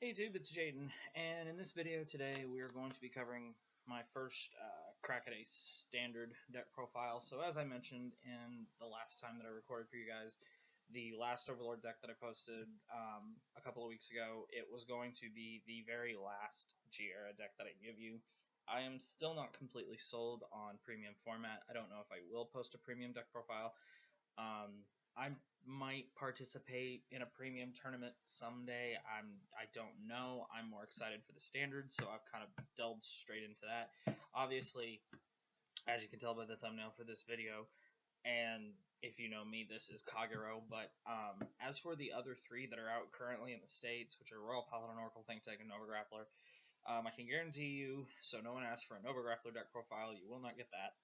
Hey YouTube, it's Jaden, and in this video today we are going to be covering my first crack at a standard deck profile. So as I mentioned in the last time that I recorded for you guys, the last Overlord deck that I posted a couple of weeks ago, it was going to be the very last G-Era deck that I give you. I am still not completely sold on premium format. I don't know if I will post a premium deck profile. I might participate in a premium tournament someday. I don't know. I'm more excited for the standards, so I've kind of delved straight into that. Obviously, as you can tell by the thumbnail for this video, and if you know me, this is Kagero. But as for the other three that are out currently in the States, which are Royal Paladin, Oracle, Think Tank, and Nova Grappler, I can guarantee you, so no one asks for a Nova Grappler deck profile, you will not get that.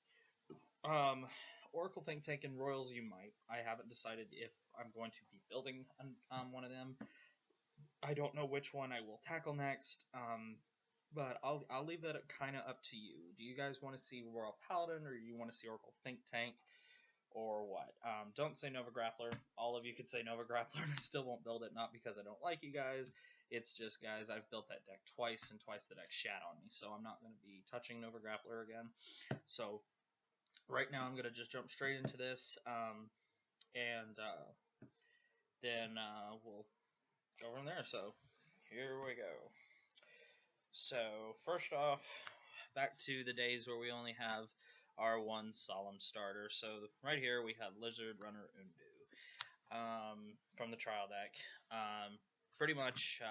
Oracle Think Tank and Royals, you might. I haven't decided if I'm going to be building one of them. I don't know which one I will tackle next, but I'll leave that kind of up to you. Do you guys want to see Royal Paladin, or do you want to see Oracle Think Tank, or what? Don't say Nova Grappler. All of you could say Nova Grappler, and I still won't build it, not because I don't like you guys. It's just, guys, I've built that deck twice, and twice the deck shat on me, so I'm not going to be touching Nova Grappler again. So right now I'm going to just jump straight into this, and then we'll go from there. So here we go. So first off, back to the days where we only have our one solemn starter. So right here we have Lizard Runner Undu from the trial deck. Pretty much,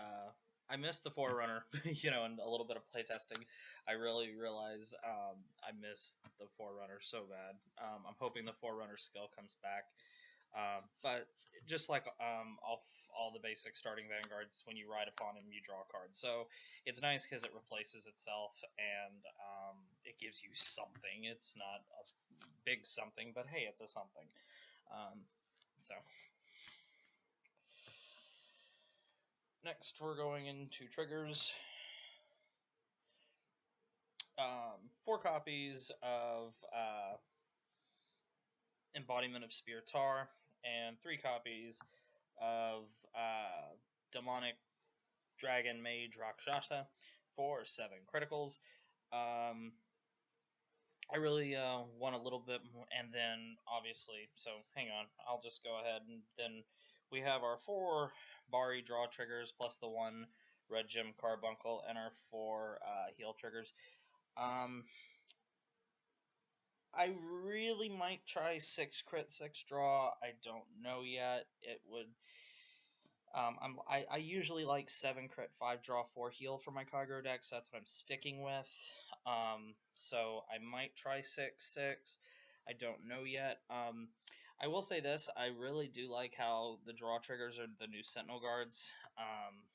I missed the Forerunner, and a little bit of playtesting. I really realize I missed the Forerunner so bad. I'm hoping the Forerunner skill comes back. But just like all the basic starting vanguards, when you ride upon him, you draw a card. So it's nice because it replaces itself, and it gives you something. It's not a big something, but hey, it's a something. So next, we're going into triggers. 4 copies of Embodiment of Spear Tar, and 3 copies of Demonic Dragon Mage Rakshasa for 7 criticals. I really want a little bit more, and then obviously, so hang on, I'll just go ahead, and then we have our 4 Bari draw triggers plus the 1 Red Gem Carbuncle and our 4 heal triggers. I really might try 6 crit, 6 draw. I don't know yet. It would. I usually like 7 crit, 5 draw, 4 heal for my Kagero deck, so that's what I'm sticking with. So I might try 6, 6. I don't know yet. I will say this: I really do like how the draw triggers are the new Sentinel guards.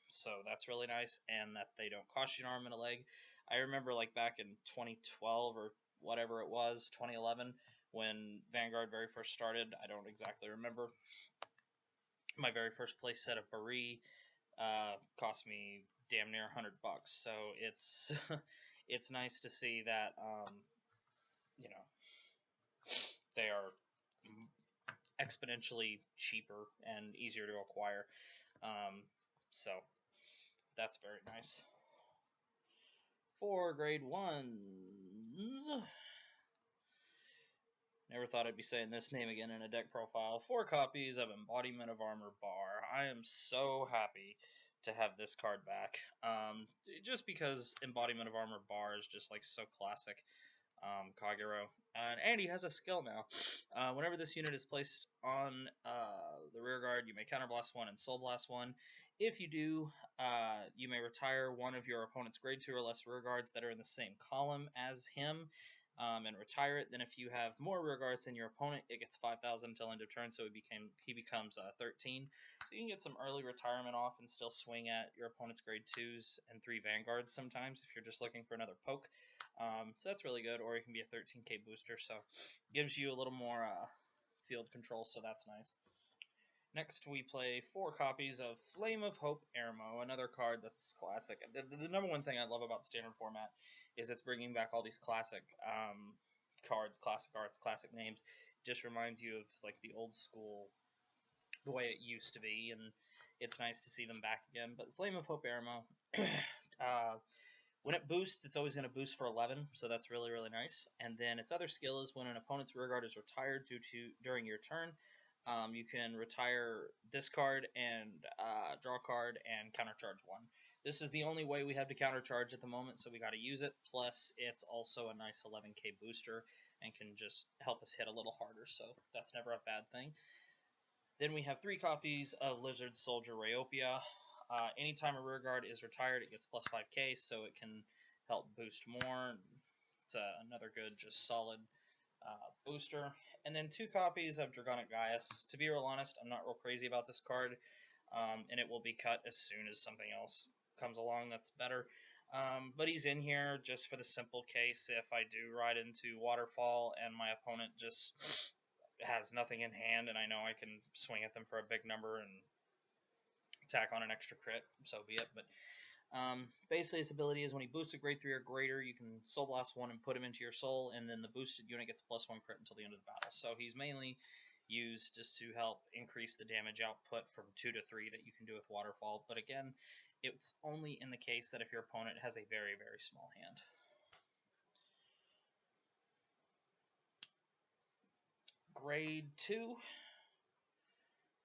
So that's really nice, and that they don't cost you an arm and a leg. I remember like back in 2012 or whatever it was, 2011, when Vanguard very first started. I don't exactly remember. My very first play set of Bari cost me damn near $100. So it's it's nice to see that they are exponentially cheaper and easier to acquire. So that's very nice. For grade 1s, never thought I'd be saying this name again in a deck profile. 4 copies of Embodiment of Armor Bar. I am so happy to have this card back. Just because Embodiment of Armor Bar is just like so classic. Kagero. And he has a skill now. Whenever this unit is placed on the rear guard, you may counterblast 1 and soul blast 1. If you do, you may retire one of your opponent's grade 2 or less rear guards that are in the same column as him, and retire it. Then if you have more rear guards than your opponent, it gets 5,000 until end of turn, so he becomes 13. So you can get some early retirement off and still swing at your opponent's grade 2s and 3 vanguards sometimes if you're just looking for another poke. So that's really good, or it can be a 13k booster, so gives you a little more field control, so that's nice. Next, we play 4 copies of Flame of Hope Ermo, another card that's classic. The number one thing I love about standard format is it's bringing back all these classic cards, classic arts, classic names. It just reminds you of like the old school the way it used to be, and it's nice to see them back again. But Flame of Hope Aramo, when it boosts, it's always going to boost for 11, so that's really, really nice. And then its other skill is when an opponent's rearguard is retired during your turn, you can retire this card and draw a card and countercharge one. This is the only way we have to countercharge at the moment, so we got to use it. Plus, it's also a nice 11k booster and can just help us hit a little harder, so that's never a bad thing. Then we have 3 copies of Lizard Soldier Rayopia. Anytime a rearguard is retired, it gets plus 5k, so it can help boost more. It's another good, just solid booster. And then 2 copies of Dragonic Gaius. To be real honest, I'm not real crazy about this card, and it will be cut as soon as something else comes along that's better. But he's in here just for the simple case if I do ride into Waterfall and my opponent just has nothing in hand and I know I can swing at them for a big number and tack on an extra crit, so be it. But basically his ability is when he boosts a grade 3 or greater, you can Soul Blast 1 and put him into your soul, and then the boosted unit gets +1 crit until the end of the battle. So he's mainly used just to help increase the damage output from 2 to 3 that you can do with Waterfall. But again, it's only in the case that if your opponent has a very, very small hand. Grade 2.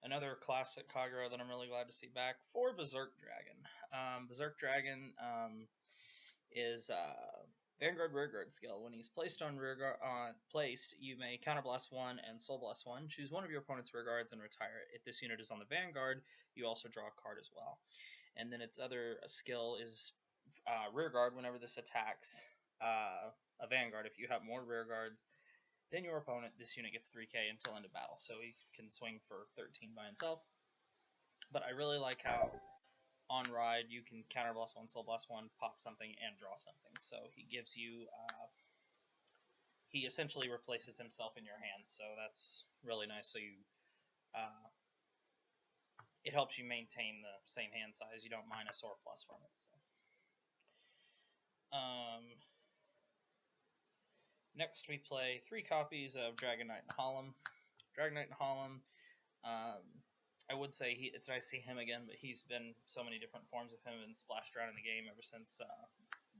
Another classic Kagero that I'm really glad to see back for Berserk Dragon. Berserk Dragon is Vanguard Rearguard skill. When he's placed on rearguard, you may Counterblast 1 and Soul Blast 1. Choose one of your opponent's rearguards and retire it. If this unit is on the Vanguard, you also draw a card as well. And then its other skill is Rearguard. Whenever this attacks a Vanguard, if you have more rearguards than your opponent, this unit gets 3k until end of battle, so he can swing for 13 by himself. But I really like how on ride you can Counterblast 1, Soul Blast 1, pop something, and draw something. So he gives you, he essentially replaces himself in your hand, so that's really nice. So you, it helps you maintain the same hand size. You don't minus or plus from it. So. Next, we play 3 copies of Dragon Knight and Hallam. Dragon Knight and Hallam, I would say it's nice to see him again, but he's been so many different forms of him and splashed around in the game ever since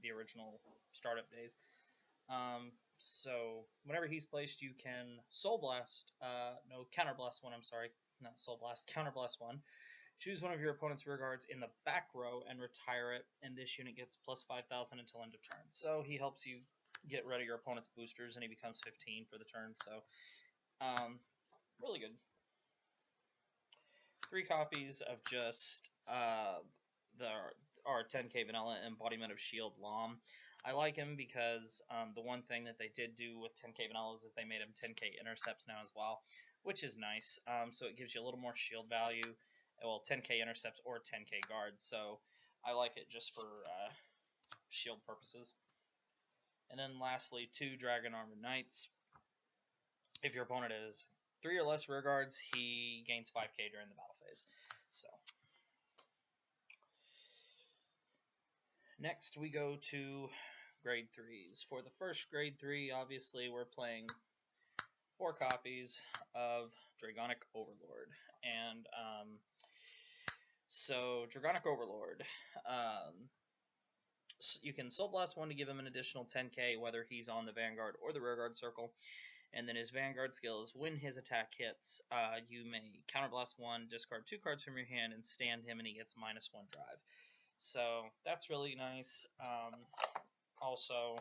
the original startup days. So whenever he's placed, you can Soul Blast, Counterblast 1, I'm sorry, not Soul Blast, Counterblast 1. Choose one of your opponent's rearguards in the back row and retire it, and this unit gets plus 5,000 until end of turn. So he helps you get rid of your opponent's boosters, and he becomes 15 for the turn. So, really good. 3 copies of just our 10k vanilla embodiment of Shield Lom. I like him because the one thing that they did do with 10k vanillas is they made him 10k intercepts now as well, which is nice. So it gives you a little more shield value. Well, 10k intercepts or 10k guards. So I like it just for shield purposes. And then lastly, 2 Dragon Armored Knights. If your opponent is 3 or less rearguards, he gains 5k during the battle phase. So next we go to grade 3s. For the first grade 3, obviously we're playing 4 copies of Dragonic Overlord. And so Dragonic Overlord, you can Soul Blast 1 to give him an additional 10k, whether he's on the Vanguard or the Rearguard circle. And then his Vanguard skill is when his attack hits, you may Counterblast 1, discard 2 cards from your hand, and stand him, and he gets -1 drive. So that's really nice. Also,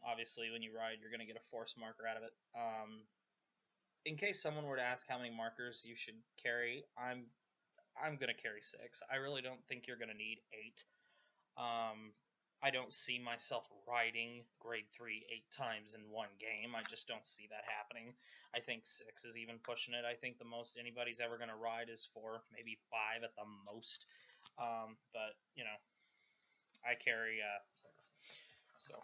obviously, when you ride, you're going to get a force marker out of it. In case someone were to ask how many markers you should carry, I'm going to carry 6. I really don't think you're going to need 8. I don't see myself riding grade 3 8 times in one game. I just don't see that happening. I think 6 is even pushing it. I think the most anybody's ever going to ride is 4, maybe 5 at the most. But, you know, I carry 6. So,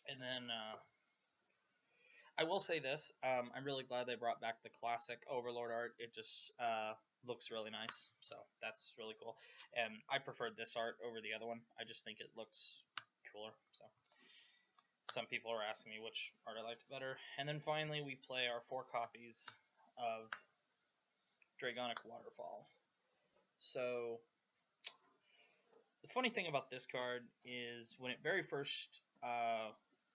and then I will say this. I'm really glad they brought back the classic Overlord art. It just looks really nice, so that's really cool. And I preferred this art over the other one. I just think it looks cooler. So some people are asking me which art I liked better. And then finally we play our 4 copies of Dragonic Waterfall. So the funny thing about this card is when it very first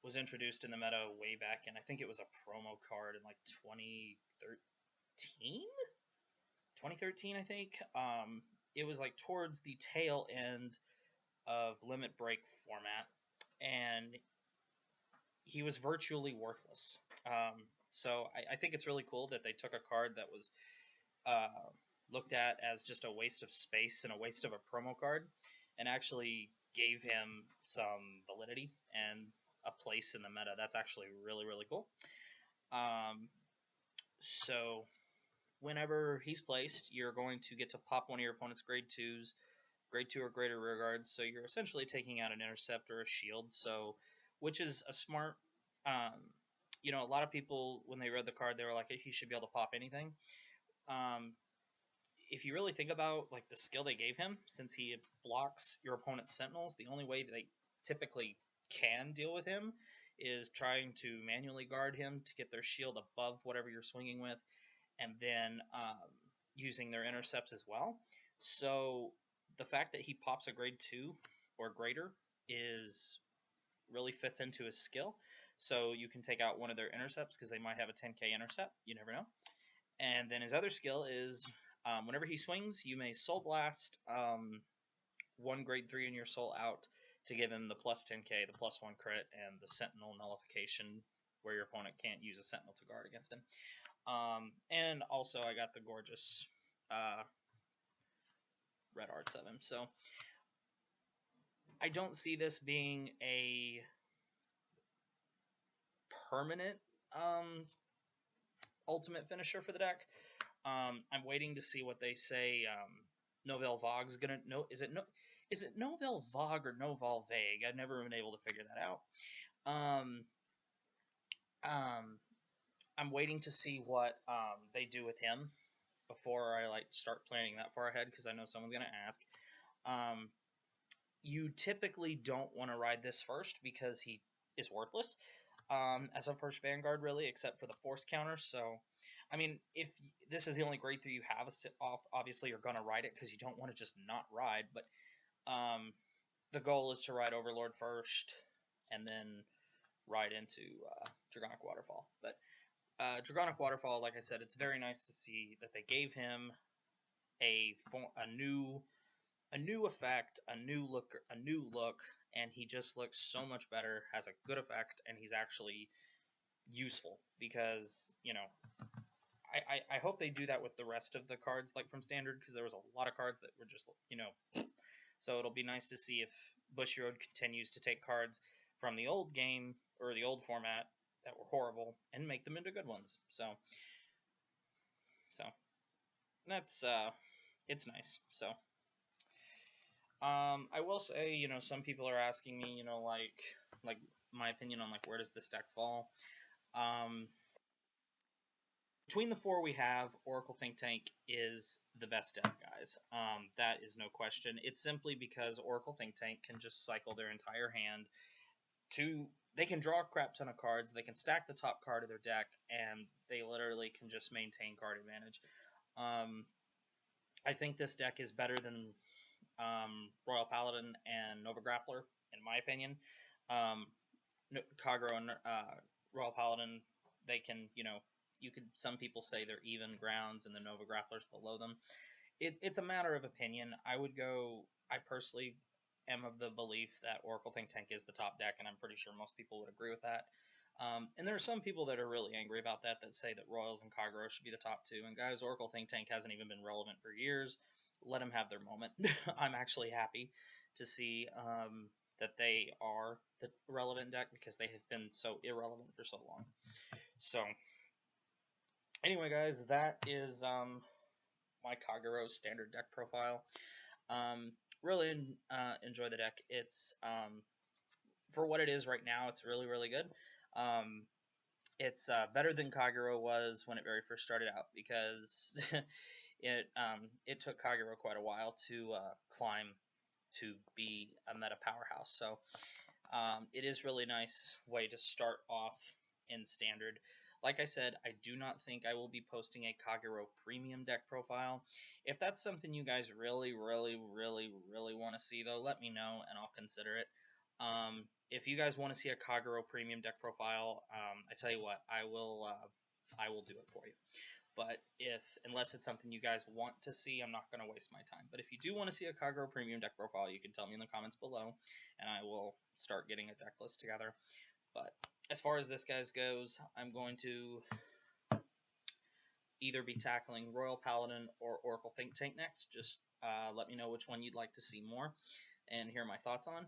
was introduced in the meta way back in, I think it was a promo card in like 2013? 2013, I think. It was like towards the tail end of Limit Break format, and he was virtually worthless. So I think it's really cool that they took a card that was looked at as just a waste of space and a waste of a promo card, and actually gave him some validity and a place in the meta. That's actually really, really cool. So whenever he's placed, you're going to get to pop one of your opponent's grade 2s, grade 2 or greater rear guards, so you're essentially taking out an intercept or a shield, so which is a smart, a lot of people, when they read the card, they were like, he should be able to pop anything. If you really think about like the skill they gave him, since he blocks your opponent's sentinels, the only way they typically can deal with him is trying to manually guard him to get their shield above whatever you're swinging with, and then using their intercepts as well. So the fact that he pops a grade 2 or greater is really fits into his skill. So you can take out one of their intercepts because they might have a 10k intercept. You never know. And then his other skill is whenever he swings, you may Soul Blast one grade 3 in your soul out to give him the plus 10k, the plus 1 crit, and the Sentinel nullification where your opponent can't use a Sentinel to guard against him. And also I got the gorgeous red arts of him. So I don't see this being a permanent ultimate finisher for the deck. I'm waiting to see what they say. Novel Vogue's gonna no. Is it Novel Vogue or Noval Vague? I've never been able to figure that out. I'm waiting to see what they do with him before I start planning that far ahead, because I know someone's gonna ask. You typically don't want to ride this first because he is worthless as a first Vanguard, really, except for the force counter. So, I mean, if this is the only grade 3 you have, obviously you're going to ride it because you don't want to just not ride. But the goal is to ride Overlord first and then ride into Dragonic Waterfall. But Dragonic Waterfall, like I said, it's very nice to see that they gave him a new effect, a new look, and he just looks so much better, has a good effect, and he's actually useful, because, I hope they do that with the rest of the cards, like from Standard, because there was a lot of cards that were just, so it'll be nice to see if Bushiroad continues to take cards from the old game, or the old format, that were horrible, and make them into good ones. So that's, it's nice. So I will say, some people are asking me, like my opinion on where does this deck fall. Between the 4 we have, Oracle Think Tank is the best deck, guys. That is no question. It's simply because Oracle Think Tank can just cycle their entire hand they can draw a crap ton of cards, they can stack the top card of their deck, and they literally can just maintain card advantage. I think this deck is better than Royal Paladin and Nova Grappler, in my opinion. Kagero and Royal Paladin, they can, some people say they're even grounds and the Nova Grappler's below them. It's a matter of opinion. I personally am of the belief that Oracle Think Tank is the top deck, and I'm pretty sure most people would agree with that. And there are some people that are really angry about that say that Royals and Kagero should be the top 2. And guys, Oracle Think Tank hasn't even been relevant for years. Let them have their moment. I'm actually happy to see that they are the relevant deck, because they have been so irrelevant for so long. So, anyway, guys, that is my Kagero standard deck profile. Really enjoy the deck. It's for what it is right now, it's really, really good. It's better than Kagero was when it very first started out, because it took Kagero quite a while to climb to be a meta powerhouse. So it is really nice way to start off in Standard. Like I said, I do not think I will be posting a Kagero premium deck profile. If that's something you guys really want to see, though, let me know and I'll consider it. If you guys want to see a Kagero premium deck profile, I tell you what, I will do it for you. But unless it's something you guys want to see, I'm not going to waste my time. But if you do want to see a Kagero premium deck profile, you can tell me in the comments below, and I will start getting a deck list together. But as far as this guys goes, I'm going to either be tackling Royal Paladin or Oracle Think Tank next. Just let me know which one you'd like to see more and hear my thoughts on.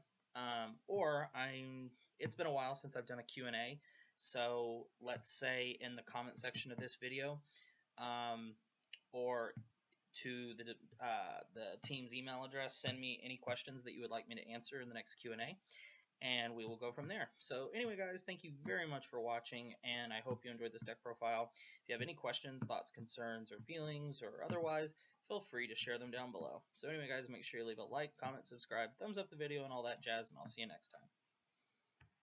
It's been a while since I've done a Q&A, so let's say in the comment section of this video, or to the team's email address, send me any questions that you would like me to answer in the next Q&A, and we will go from there. So anyway, guys, thank you very much for watching, and I hope you enjoyed this deck profile. If you have any questions, thoughts, concerns, or feelings, or otherwise, feel free to share them down below. So anyway, guys, make sure you leave a like, comment, subscribe, thumbs up the video, and all that jazz, and I'll see you next time.